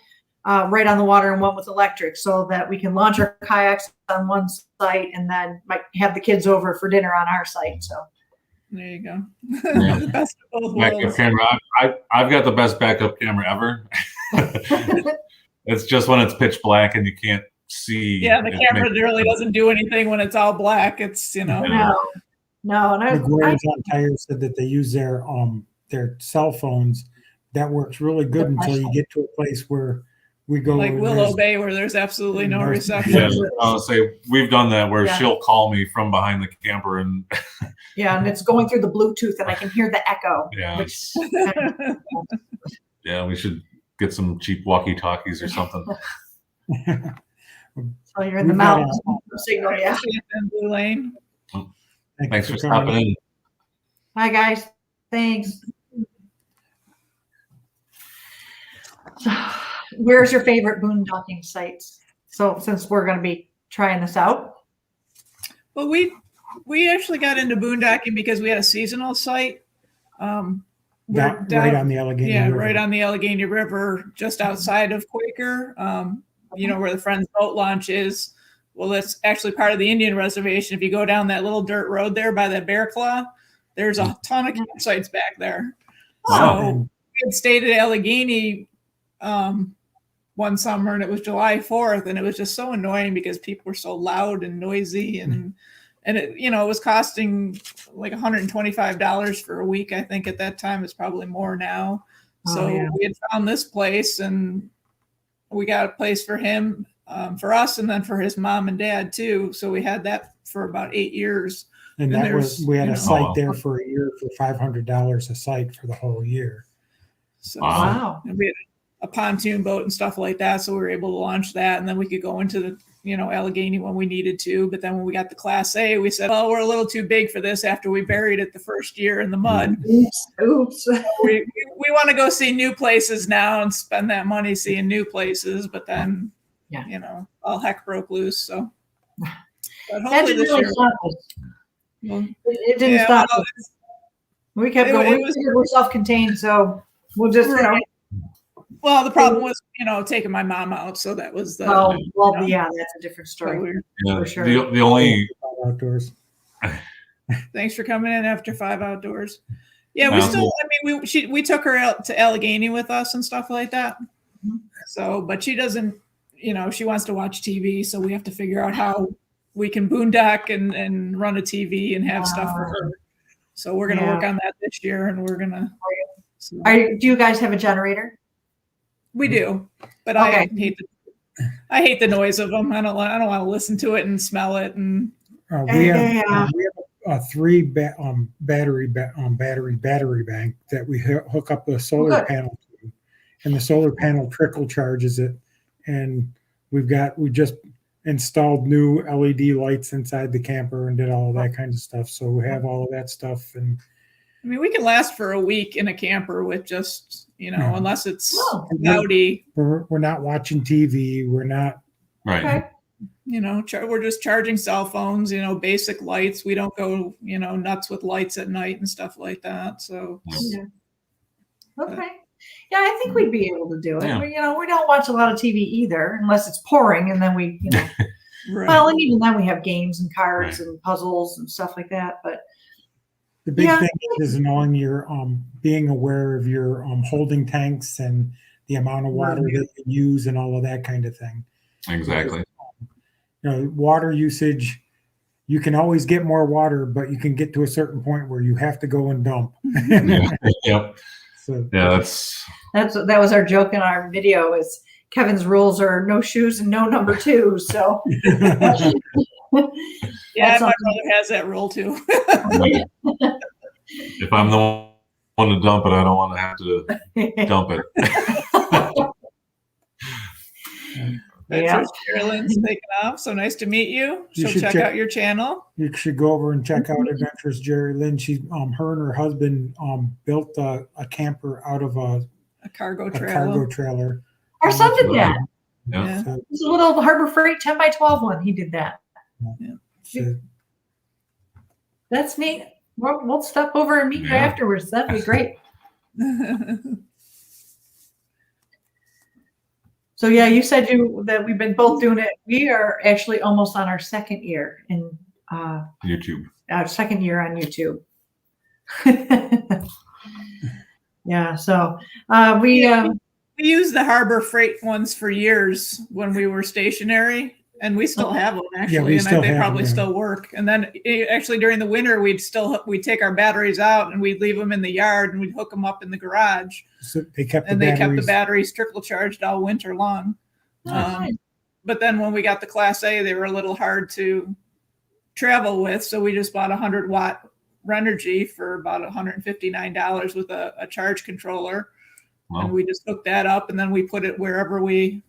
right on the water and one with electric, so that we can launch our kayaks on one site and then might have the kids over for dinner on our site. So There you go. Yeah. The best of both Backup worlds. camera. I've got the best backup camera ever. It's just when it's pitch black and you can't see. Yeah, the camera really doesn't do anything when it's all black. It's no. And McGuire's on Tire said that they use their cell phones. That works really good until you get to a place where we go like where Willow there's- Bay where there's absolutely no There's- reception. Yeah, I'll say we've done that where Yeah. she'll call me from behind the camper and and it's going through the Bluetooth, and I can hear the echo. Yeah. Which we should get some cheap walkie-talkies or something. so you're in the We've got mountains. Signal, yeah. In Blue Lane. Thanks for coming stopping in. Hi guys. Thanks. Where's your favorite boondocking sites? So since we're going to be trying this out. Well, we actually got into boondocking because we had a seasonal site. we're right on the Allegheny River. Right on the Allegheny River, just outside of Quaker. You know where the Friends boat launch is. Well, that's actually part of the Indian reservation. If you go down that little dirt road there by that Bear Claw, there's a ton of campsites back there. So we had stayed at Allegheny one summer, and it was July 4th, and it was just so annoying because people were so loud and noisy, and it, you know, it was costing like $125 for a week. I think at that time it's probably more now. So we had found this place, and we got a place for him, for us, and then for his mom and dad too. So we had that for about 8 years. And that was, we had a site there for a year for $500 a site for the whole year. So, and we had a pontoon boat and stuff like that. So we were able to launch that, and then we could go into the, you know, Allegheny when we needed to. But then when we got the Class A, we said, well, we're a little too big for this after we buried it the first year in the mud. Oops. we want to go see new places now and spend that money seeing new places. But then, you know, all heck broke loose. So but hopefully this year, it didn't stop us. We kept going. We're self-contained, so we'll just, you know. Well, the problem was, you know, taking my mom out, so that was the. Oh, well, you know, yeah, that's a different story. So for sure. The only outdoors. Thanks for coming in after 5 outdoors. Yeah, we still. I mean, we took her out to Allegheny with us and stuff like that. So, but she doesn't. You know, she wants to watch TV, so we have to figure out how we can boondock and run a TV and have stuff for her. So we're going to work on that this year, and we're going to. So. Do you guys have a generator? We do, but I hate the noise of them. I don't want to listen to it and smell it. And we have a 3 battery bank that we hook up a solar panel to, and the solar panel trickle charges it. And we just installed new LED lights inside the camper and did all of that kind of stuff. So we have all of that stuff. And I mean, we can last for a week in a camper with just, you know, unless it's cloudy. We're not watching TV. We're not. Right. Okay. You know, we're just charging cell phones, you know, basic lights. We don't go, you know, nuts with lights at night and stuff like that. So. Okay. Yeah, I think we'd be able to do it. Yeah. You know, we don't watch a lot of TV either, unless it's pouring, and then we, you know, well, and even then we have games and cards and puzzles and stuff like that. But the big thing is knowing your being aware of your holding tanks and the amount of water that you use and all of that kind of thing. Exactly. You know, water usage. You can always get more water, but you can get to a certain point where you have to go and dump. Yep. So, that was our joke in our video. Is Kevin's rules are no shoes and no number 2. So yeah, my brother has that rule too. If I'm the one to dump it, I don't want to have to dump it. Carolyn's taking off. So nice to meet you. She'll check out your channel. You should go over and check out Adventures Jerry Lynn. She, her and her husband built a camper out of a cargo trailer. Our son did that. Yeah. So, it's a little Harbor Freight 10x12 one. He did that. Yeah. So, that's neat. We'll stop over and meet you afterwards. That'd be great. So yeah, you said that we've been both doing it. We are actually almost on our 2nd year in YouTube. Our 2nd year on YouTube. Yeah. So we used the Harbor Freight ones for years when we were stationary, and we still have them actually, and they probably still work. And then actually during the winter, we'd take our batteries out and we'd leave them in the yard and we'd hook them up in the garage. So they kept the batteries trickle charged all winter long. But then when we got the Class A, they were a little hard to travel with, so we just bought 100-watt Renogy for about $159 with a charge controller. Wow. And we just hooked that up, and then we put it wherever we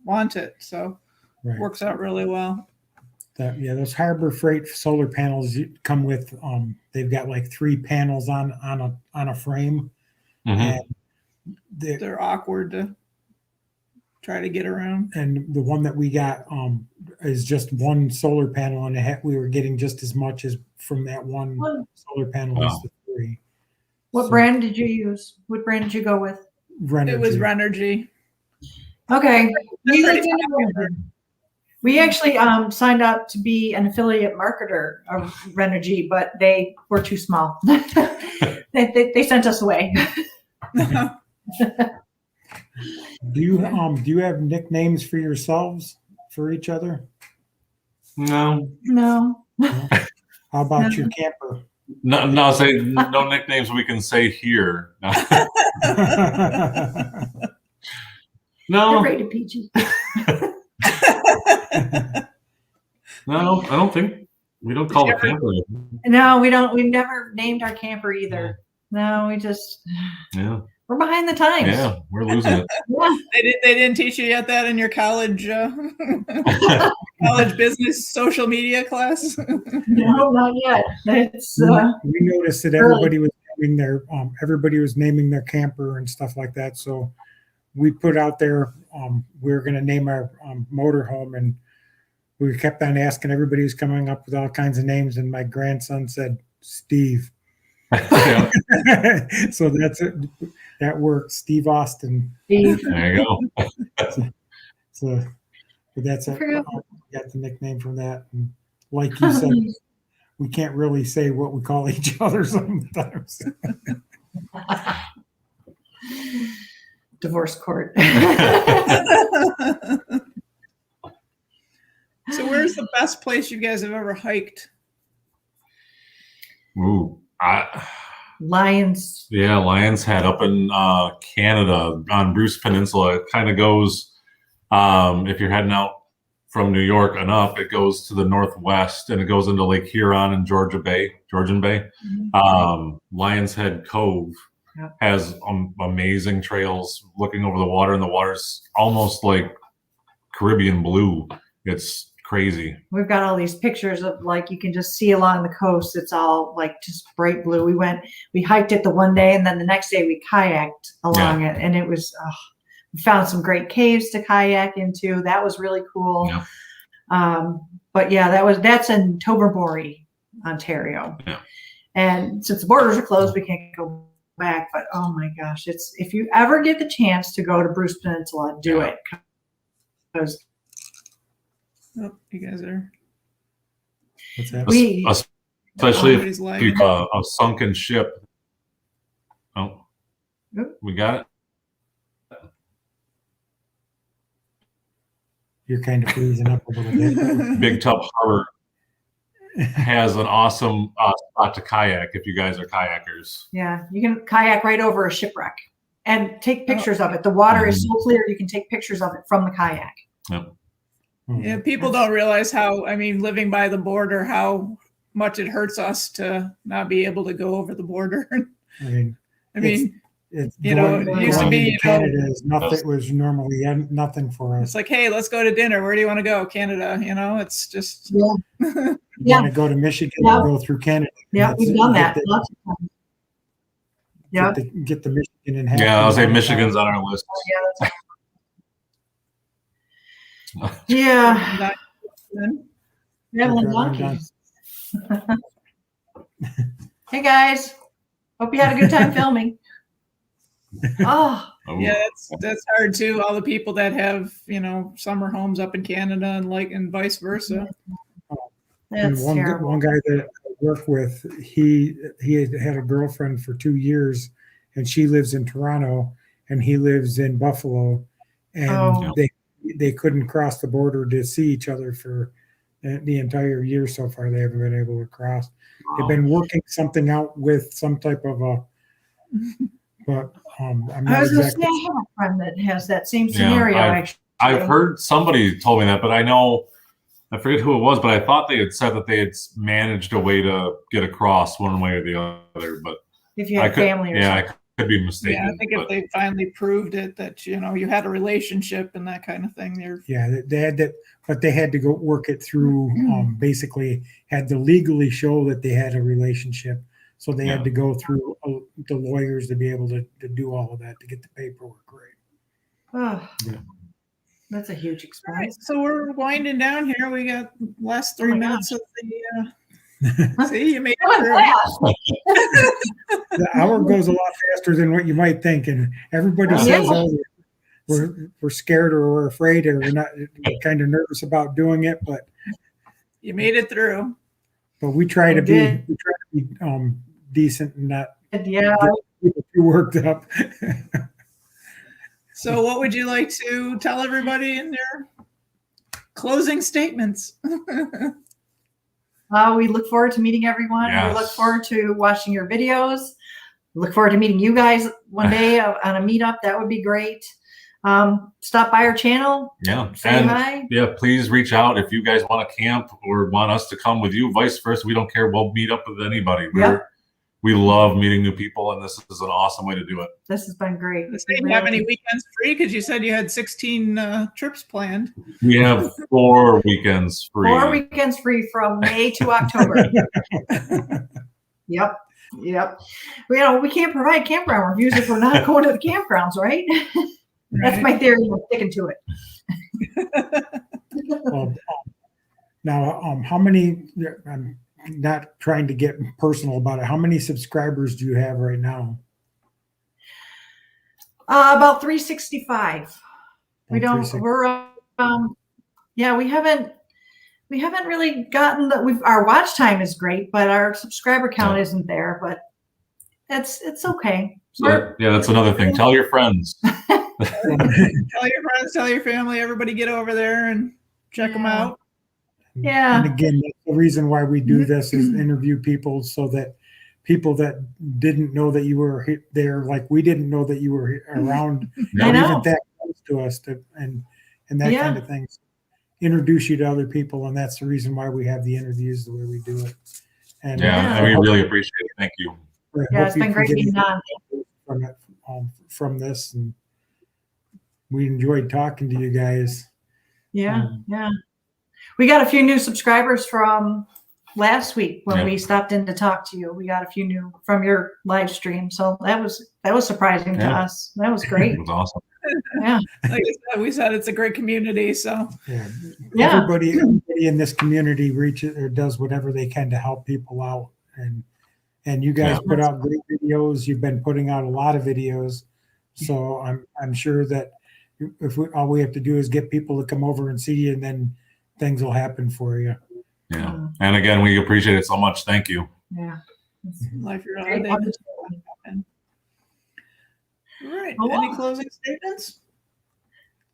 want it. So it works out really well. Those Harbor Freight solar panels come with they've got like 3 panels on a frame. And they're awkward to try to get around. And the one that we got is just one solar panel, and we were getting just as much as from that one solar panel as the 3. What brand did you use? What brand did you go with? Renergy. It was Renergy. Okay. We actually signed up to be an affiliate marketer of Renergy, but they were too small. they sent us away. Do you have nicknames for yourselves for each other? No. No. How about your camper? No, say no nicknames we can say here. No. They're rated PG. No, I don't think we don't call it camper. No, we don't. We've never named our camper either. No, we just we're behind the times. Yeah, we're losing it. Yeah. They didn't teach you yet that in your college college business social media class. No, not yet. It's we noticed that everybody was naming their camper and stuff like that. So we put out there we were going to name our motorhome, and we kept on asking. Everybody was coming up with all kinds of names, and my grandson said Steve. So that's it. That worked. Steve Austin. Steve. There you go. So but that's it. Got the nickname from that. And like you said, we can't really say what we call each other sometimes. Divorce court. So where's the best place you guys have ever hiked? Ooh, Lions. Yeah, Lions Head up in Canada on Bruce Peninsula. It kind of goes, if you're heading out from New York and up, it goes to the northwest and it goes into Lake Huron and Georgian Bay. Mm-hmm. Lions Head Cove has amazing trails looking over the water, and the water's almost like Caribbean blue. It's crazy. We've got all these pictures of, like, you can just see along the coast. It's all like just bright blue. We hiked it the one day, and then the next day we kayaked along it, and it was we found some great caves to kayak into. That was really cool. Yeah. But yeah, that's in Tobermory, Ontario. Yeah. And since the borders are closed, we can't go back. But oh my gosh, if you ever get the chance to go to Bruce Peninsula, do it. Because you guys are. What's that? Especially if you a sunken ship. Oh, we got it. You're kind of freezing up a little bit. Big Tub Harbor has an awesome spot to kayak if you guys are kayakers. Yeah, you can kayak right over a shipwreck and take pictures of it. The water is so clear, you can take pictures of it from the kayak. Yep. Yeah, people don't realize living by the border, how much it hurts us to not be able to go over the border. I mean, it used to be, Canada is nothing. It was normally nothing for us. It's like, hey, let's go to dinner. Where do you want to go? Canada. It's just. You want to go to Michigan and go through Canada. Yeah, we've done that lots of times. Yeah. Get the Michigan in half. Yeah, I'll say Michigan's on our list. Yeah. Hey guys, hope you had a good time filming. Yeah, that's hard too. All the people that have summer homes up in Canada and vice versa. That's terrible. One guy that I work with, he had a girlfriend for 2 years, and she lives in Toronto, and he lives in Buffalo, and they couldn't cross the border to see each other for the entire year so far. They haven't been able to cross. They've been working something out with some type of but I'm not I was going to exactly. say, I have a friend that has that same scenario. I've heard somebody told me that, but I forget who it was, but I thought they had said that they had managed a way to get across one way or the other. But if you have family or something. I could be mistaken. Yeah, I think if they finally proved it, that you had a relationship and that kind of thing. They had that, but they had to go work it through. Basically, had to legally show that they had a relationship. So they had to go through the lawyers to be able to do all of that, to get the paperwork right. That's a huge expense. Right, so we're winding down here. We got last 3 minutes of See, you made That was it fast. The hour goes a lot faster than what you might think, and everybody Yeah. says, "Oh, we're scared or we're afraid or we're kind of nervous about doing it," but through. You made it through. we try to We be decent and not Yeah. get people too worked up. So what would you like to tell everybody in their closing statements? We look forward to meeting everyone. Yes. We look forward to watching your videos. We look forward to meeting you guys one day on a meetup. That would be great. Stop by our channel. Yeah. Say hi. Yeah, please reach out if you guys want to camp or want us to come with you. Vice versa, we don't care. We'll meet up with anybody. We love meeting new people, and this is an awesome way to do it. This has been great. Do you have any weekends free? Because you said you had 16 trips planned. We have 4 weekends free. 4 weekends free from May to October. Yep. We can't provide campground reviews if we're not going to the campgrounds, right? That's my theory. We're sticking to it. Well, now, how many? I'm not trying to get personal about it. How many subscribers do you have right now? About 365. We About don't. We haven't really gotten that. Our watch time is great, but our subscriber count isn't there. But it's okay. So, that's another thing. Tell your friends. Tell your friends, tell your family, everybody get over there and check them out. Yeah. And again, that's the reason why we do this is interview people so that people that didn't know that you were there, like we didn't know that you were around, not even that close to us, and that kind of thing. Introduce you to other people, and that's the reason why we have the interviews the way we do it. And we really appreciate it. Thank you. It's been great being on. From this, and we enjoyed talking to you guys. Yeah. We got a few new subscribers from last week when we stopped in to talk to you. We got a few new from your live stream, so that was surprising to us. That was great. It was awesome. Yeah, like I said, we said it's a great community. So everybody in this community reaches or does whatever they can to help people out, and you guys put out great videos. You've been putting out a lot of videos, so I'm sure that if all we have to do is get people to come over and see you, and then things will happen for you. Yeah. And again, we appreciate it so much. Thank you. Yeah. Life you're on. All right. Any closing statements?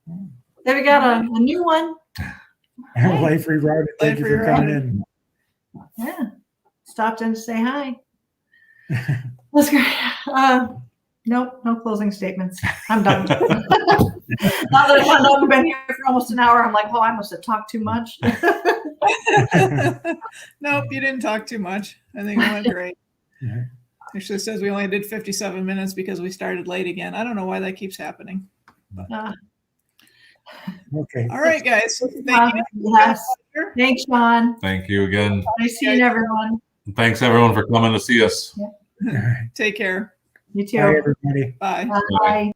Then we got a new one. Life Rerouted. Thank you for coming in. Yeah. Stopped in to say hi. That's great. Nope, no closing statements. I'm done. Now that I found out we've been here for almost an hour, I'm like, I must have talked too much. Nope, you didn't talk too much. I think it went great. Actually, it says we only did 57 minutes because we started late again. I don't know why that keeps happening. Okay. All right, guys. Thank you. Yes. Thanks, Sean. Thank you again. Nice seeing everyone. Thanks everyone for coming to see us. Take care. You too. Bye, everybody. Bye. Bye.